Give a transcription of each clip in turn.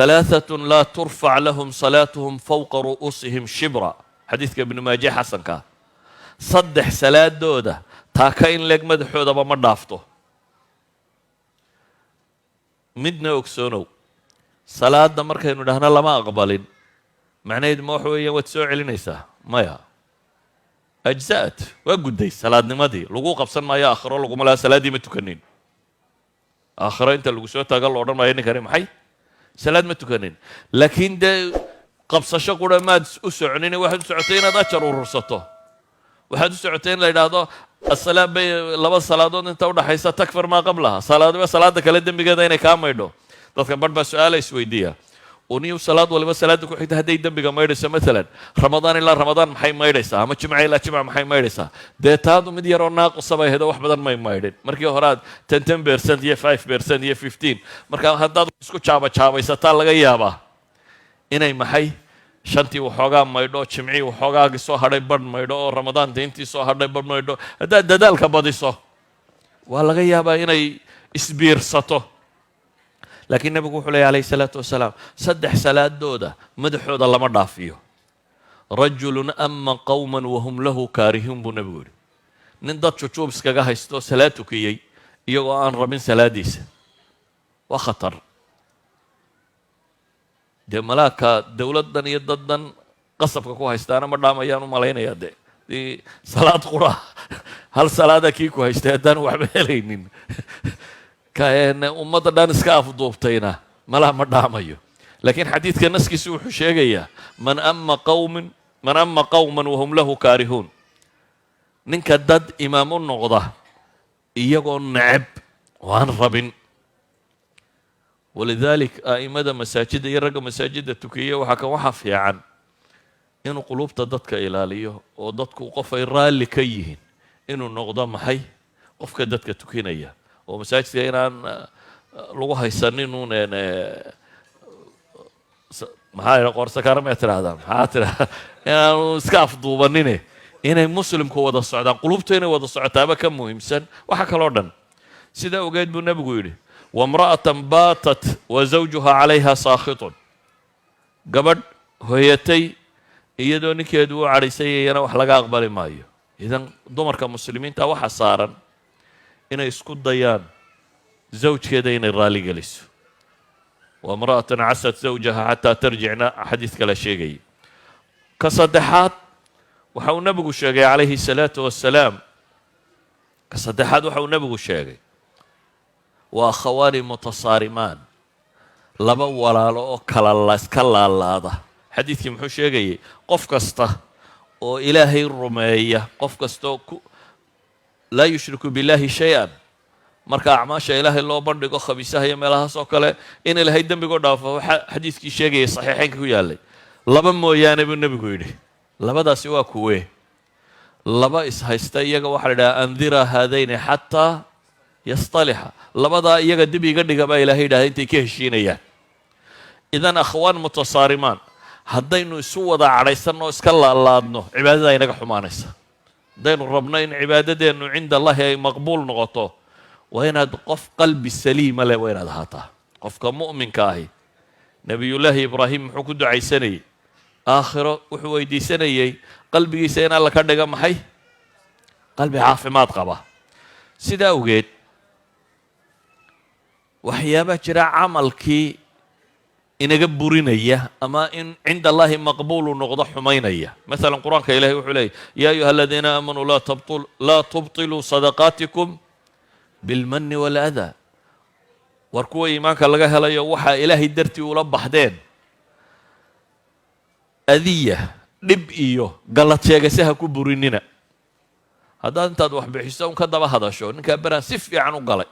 ثلاثة لا ترفع لهم صلاتهم فوق رؤوسهم شبرا حديث ابن ماجه حسن كا صدح صلاة دودة تاكاين لك مدحودة بما دافته مدنا وكسونو صلاة دمرك إنه دهنا لما أقبلين معناه ما هو وتسوع لنيسا مايا أجزاءت وقدي صلاة نمدي لقوا قبصن ما يا آخر لقوا ملا صلاة دي متكنين آخر أنت لقوا سوى تقال لورنا ما يعني كريم حي صلاة متكنين لكن ده قبص شقورة ما أسعنين واحد ساعتين هذا شرور رصته واحد ساعتين لا هذا الصلاة لبس صلاة أنت وده حيسا تكفر ما قبلها صلاة كلدم بقدرين كام يدو dadka bar baa su'aal is weydiiya ونيو صلاة ولا صلاة ku xigta haday dambiga maydhayso مثلا رمضان ilaa رمضان maxay maydhaysaa ama jimca ilaa jimca maxay maydhaysaa deetaadu mid yar oo naaqus ah heedo wax badan may maydhin markii horaad 10% iyo 5% iyo 15 marka hadaad isku jaabaysataa laga yaabaa inay maxay shantii waxoogaa maydho jimcii waxoogaa soo hadhay badh maydho oo ramadaan deyntii soo hadhay badh maydho hadaad dadaalka badiso waa laga yaabaa inay isbiirsato لكن النبي يقول عليه الصلاة والسلام صدح صلاة دودة مدحودة لما دافيو رجل أما قوما وهم له كارهون بنبور نندط شوب سكاجا هيستو صلاتك يو أن ربين سلاديس وخطر دي ملاك دولة دن يددن قصب كو هيستانا مدام يانو مالين يدي دي صلاة قرى هل صلاة كيكو هيستادان وحبالين كأن أمة دان سكاف دوبتينا ملا مداميو لكن حديث كناس كيسوح شيء من أما قوما وهم له كارهون ننكدد إمام النقضة يقول نعب وان ربن ولذلك أئمة مساجد يرقى مساجد التكية وحكا وحفيا عن إنه قلوب تددك إلاليه وددك وقف الرال لكيهن إنه النقضة محي قفك ددك تكينيه ومساجدka inaan lagu haysanin uun maxaa qorsakaar ma tiraahdaa maxaa tiraahdaa inaan iska afduubanine inay muslimku wada socdaan qulubta inay wada socotaaba ka muhiimsan waxa kale oo dhan sida ogeed buu nabigu yidhi wamra'atan baatat wa zawjuha calayha saakhitun gabadh hooyatay iyadoo ninkeedu u cadhaysayayana wax laga aqbali maayo idan dumarka muslimiinta waxa saaran inay isku dayaan zawjkeeda inay raali geliso wamra'atan casat zawjaha xataa tarjicna xadiidka la sheegayay ka saddexaad waxa uu nabigu sheegay calayhi salaatu wassalaam ka saddexaad waxa uu nabigu sheegay waa akhawaani mutasaarimaan laba walaalo oo kala iska laalaada xadiidkii muxuu sheegayay qof kasta oo ilaahay rumeeya qof kastoo لا يشرك بالله شيئا marka acmaasha ilaahay loo bandhigo khabiisaha iyo meelahaas oo kale in ilaahay dambiga dhaafo xadiiskii sheegay saxiixaynka ku yaalay laba mooyaane buu nabigu yidhi labadaasi waa kuwee laba is haysta iyaga waxa la yidhaha andira haadayni xataa yastalixa labadaa iyaga dib iga dhiga baa ilaahay yidhahda intay ka heshiinayaan idan akhwaan mutasaarimaan haddaynu isu wada cadhaysanno iska laalaadno cibaadada inaga xumaanaysa haddaynu rabno in cibaadadeennu cinda allahi ay maqbuul noqoto waa inaad qof qalbi saliima leh waa inaad ahaataa qofka mu'minka ahi nebiyullaahi ibraahim muxuu ku ducaysanayey aakhiro wuxuu weydiisanayey qalbigiisa in alla ka dhiga maxay qalbi caafimaad qaba sidaa awgeed waxyaabaa jira camalkii inaga burinaya ama in cinda allahi maqbuulu noqdo xumaynaya maala qur-aanka ilahay wuxuu leeyay yaa ayuha aladiina aamanuu laa tubtiluu sadaqaatikum bilmanni waaladaa war kuwa iimaanka laga helayo waxaa ilaahay dartii ula baxdeen adiya dhib iyo gallad sheegase ha ku burinina haddaad intaad wax bixiso un ka daba hadasho ninkaa beraan si fiican u galay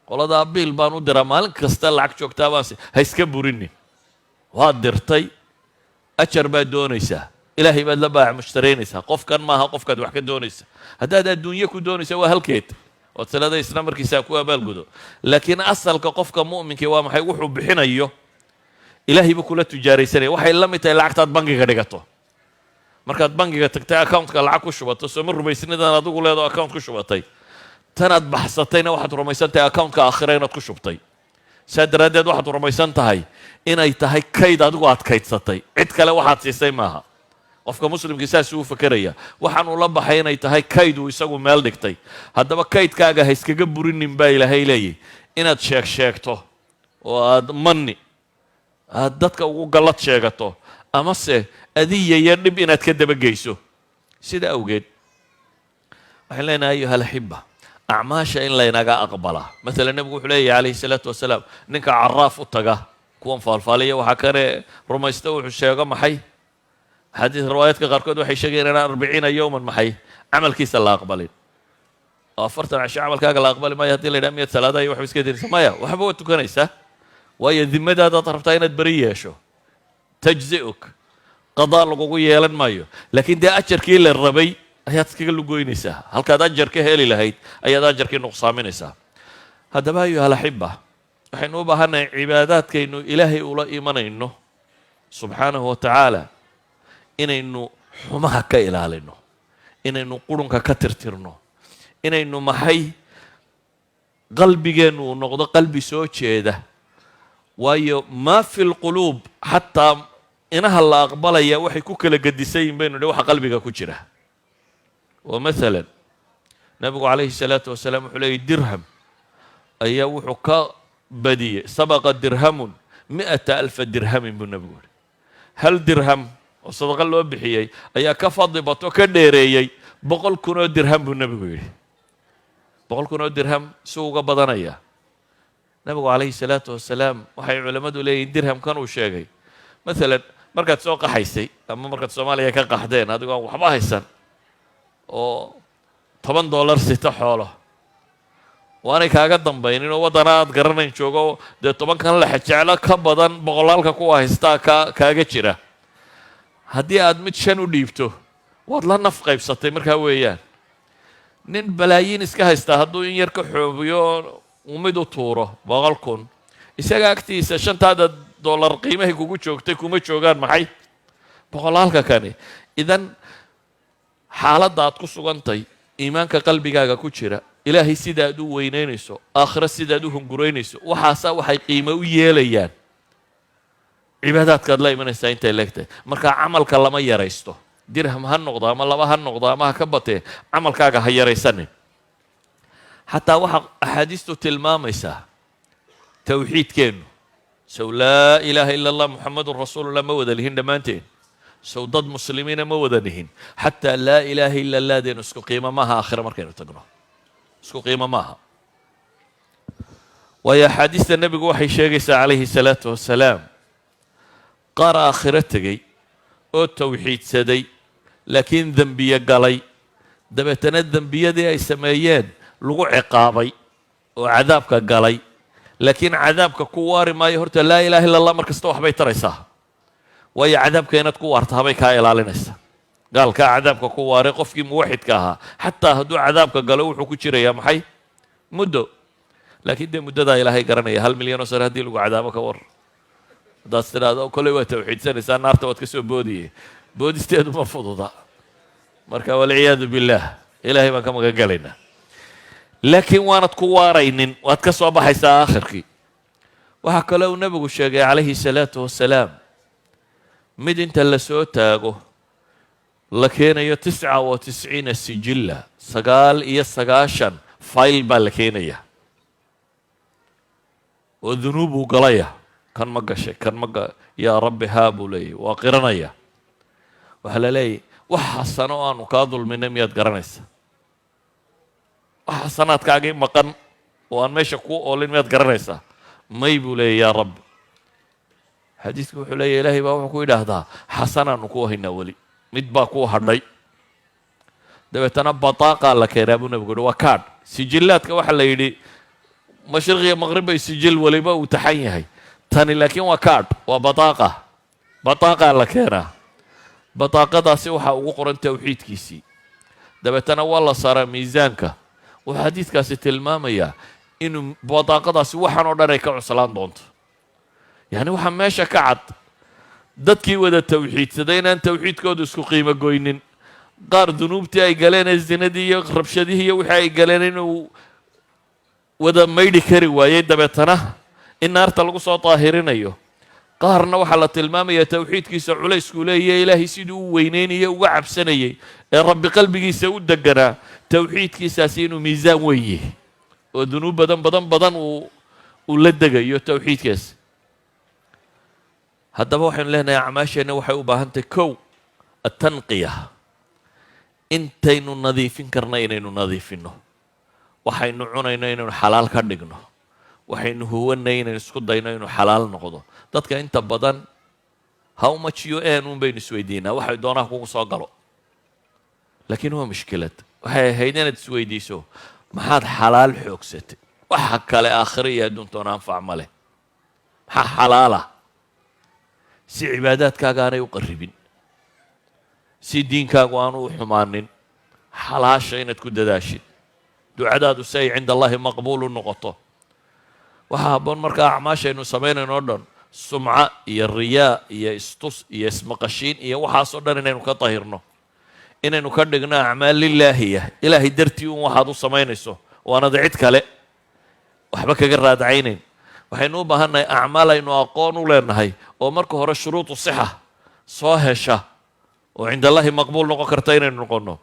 qoladaa biil baan u diraa maalin kasta lacag joogtaa baan ha iska burinin waad dirtay ajar baad doonaysaa ilaahay baad la baac mushtaraynaysaa qofkan maaha qofkaad wax ka doonaysa haddaad adduunye ku doonaysa waa halkeed ood salada isna markiisaa ku abaalgudo laakiin asalka qofka mu'minkii waa maxay wuxuu bixinayo ilaahay buu kula tijaaraysanaya waxay la mid tahay lacagtaad bangiga dhigato markaad bangiga tagtay accountka lacag ku shubato soo ma rumaysnidan adigu leedo account ku shubatay tanaad baxsatayna waxaad rumaysantahay accountka aakhira inaad ku shubtay سادرادد واحد رميسان تهي إن أي تهي كيد أدو كيد ستي عد كلا واحد سيسي ماها qofka muslimkiisaa suu fakeraya waxaan ula baxay inay tahay kayd uu isagu meel dhigtay haddaba kaydkaaga ha iskaga burinin baa ilaahay leeyahy inaad sheegto oo aad manni aad dadka ugu gallad sheegato amase adiya iyo dhib inaad ka dabageyso sida awgeed waxaan leenahay ayuha alxiba acmaasha in laynaga aqbala maalan nebigu wuxuu leeyahy calayhi salaatu wasalaam ninka caraaf u taga kuwan faalfaaliya waxaa kale rumaysta wuxuu sheego maxay حديث روايات كقاركود وحي شقين أنا 40 يوما محي عمل كيس الله أقبلين وفرت عشان عمل كاق الله أقبل ما يهدي لي 100 3 يوحي بس كده سمايا وحبوت كنيسة وهي ذمة هذا طرفتين بريه شو تجزئك قضاء لقوية لن مايو لكن ده أجر كيل الربي هي تسكيل لقوي نساء هل كذا أجر كهالي لهيت أي أجر كي نقصان من نساء هذا ما يهلا حبة حين وبهنا عبادات كإنه إلهي أولا إيمان إنه سبحانه وتعالى inaynu xumaha ka ilaalino inaynu qurunka ka tirtirno inaynu maxay qalbigeennu uu noqdo qalbi soo jeeda waayo maa fi lquluub xataa inaha la aqbalaya waxay ku kala gedisayin baynu waxa qalbiga ku jira wa maalan nabigu calayhi salaatu wasalaam wuxuu leeyahy dirham ayaa wuxuu ka badiyey sabaqa dirhamun 100,000 dirhamin buu nabigu yidhi hal dirham وصدق الله بحيي أيا كفض بطو كديريي بقول كنو درهم بالنبي يقول بقول كنو درهم سوق بدنيا نبي عليه الصلاة والسلام وحي علماء لي درهم كانوا شيء مثلا مركز سوق حيسي أما مركز سوماليا كقحدين هذا قام وحباه السن أو $8 ستة حوله وأنا كأجد ضمبيني ووضنات قرنين شوقو ده طبعا كان لحج على كبدن بقولالك كوا هستا كأجد شراء haddii aad mid 5 u dhiibto waad la naf qaybsatay markaa weeyaan nin balaayiin iska haysta hadduu in yar ka xoobiyo mid u tuuro 100,000 isaga agtiisa $5 qiimaha kugu joogtay kuma joogaan maxay boqolaalka kani idan xaaladda aad ku sugantay iimaanka qalbigaaga ku jira ilaahay sidaad u weynaynayso aakhira sidaad u hunguraynayso waxay qiimo u yeelayaan cibaadaadkaad la imanaysaa intay leegtahay marka camalka lama yaraysto dirham ha noqdo ama laba ha noqdo ama ha ka batee camalkaaga ha yaraysanin xataa waxa axaadiistu tilmaamaysaa tawxiidkeennu sow laa ilaaha ila allah muxamadun rasuulullah ma wada lihin dhammaanteen sow dad muslimiina ma wada lihin xataa laa ilaaha ila allahdeen isku qiimo maaha aakhira markaynu tagno isku qiimo maaha waayo axaadiista nebigu waxay sheegaysaa calayhi salaatu wasalaam qaar aakhiro tegey oo tawxiidsaday laakiin dembiye galay dabeetana dembiyadii ay sameeyeen lagu ciqaabay oo cadaabka galay laakiin cadaabka ku waari maayo horta laa ilaaha illa allah mar kasta waxbay taraysaa waayo cadaabka inaad ku waarta habay kaa ilaalinaysa gaalkaa cadaabka ku waaray qofkii muwaxidka ahaa xataa hadduu cadaabka galo wuxuu ku jirayaa maxay muddo laakiin dee muddadaa ilaahay garanaya 1 milyan oo sare haddii lagu cadaabo ka war haddaad tidhaahdo kolley waa tawxiidsanaysaa naarta waad ka soo boodiyey boodisteedu ma fududa marka walciyaadu billaah ilaahay baan ka magan galaynaa laakiin waanad ku waaraynin waad ka soo baxaysaa aakhirkii waxaa kaloo uu nebigu sheegay calayhi salaatu wasalaam mid inta la soo taago la keenayo 99 sijilla 99 fayl baa la keenaya oo dunuubuu galaya kan ma gashay kan ma yaa rabbi haa buu leeyahy waa qiranaya waxaa la leeyahy wax xasano aanu kaa dulminay miyaad garanaysa wax xasanaadkaagii maqan oo aan meesha kuu oolin miyaad garanaysaa may buu leeyahy yaa rabbi xadiisku wuxuu leeyahy ilaahay baa wuxuu ku yidhaahdaa xasanaanu ku haynaa weli mid baa kuu hadhay dabeetana bataaqaa la keenaa buu nabigu yihi waa kaadh sijillaadka waxaa la yidhi mashriq iyo maqrib bay sijil weliba uu taxan yahay tani laakiin waa kaadh waa bataaqaa la keenaa bataaqadaasi waxaa ugu qoran tawxiidkiisii dabeetana waa la saaraa miisaanka wuxuu xadiidkaasi tilmaamayaa inuu bataaqadaasi waxaan oo dhan ay ka cuslaan doonto yacni waxaa meesha ka cad dadkii wada tawxiidsaday inaan tawxiidkoodu isku qiimo goynin qaar dunuubtii ay galeen ee zinadii iyo rabshadihii iyo wixii ay galeen inuu wada maydhi kari waayey dabeetana in naarta lagu soo daahirinayo. qaarna waxaa la tilmaamaya tawxiidkiisa culaysku leeyahay ilaahay siduu u weyneynayay uga cabsanayay ee rabbi qalbigiisa u deganaa tawxiidkiisaasi inuu miisaan weeye oo dunuub badan uu la degayo tawxiidkaas. haddaba waxaynu leenahay acmaasheenna waxay u baahan tahay kow atanqiya, intaynu nadiifin karna inaynu nadiifinno, waxaynu cunayno inaynu xalaal ka dhigno, waxaynu huwanay inaynu isku dayno inuu xalaal noqdo. dadka inta badan how much you earn un baynu isweydiinaa, waxay doonaa kugu soo galo, laakiin waa mushkilad. waxay ahayd inaad isweydiiso maxaad xalaal xoogsatay, waxa kale aakhiro iyo adduuntoona anfac ma leh. maxaa xalaala si cibaadaadkaaga aanay u qarribin, si diinkaagu aanu u xumaanin. xalaasha inaad ku dadaashid, ducadaadu si ay cinda allahi maqbuul u noqoto. waxaa habboon markaa acmaashaynu samaynayno o dhan sumca iyo riyaa iyo istus iyo ismaqashiin iyo waxaasoo dhan inaynu ka dahirno, inaynu ka dhigno acmaal lilaahiya, ilaahay dartii un waxaad u samaynayso waanad cid kale waxba kaga raadacaynayn. waxaynu u baahannahay acmaal aynu aqoon u leenahay oo marka hore shuruudu sixa soo hesha oo cinda allahi maqbuul noqon karta inaynu noqonno.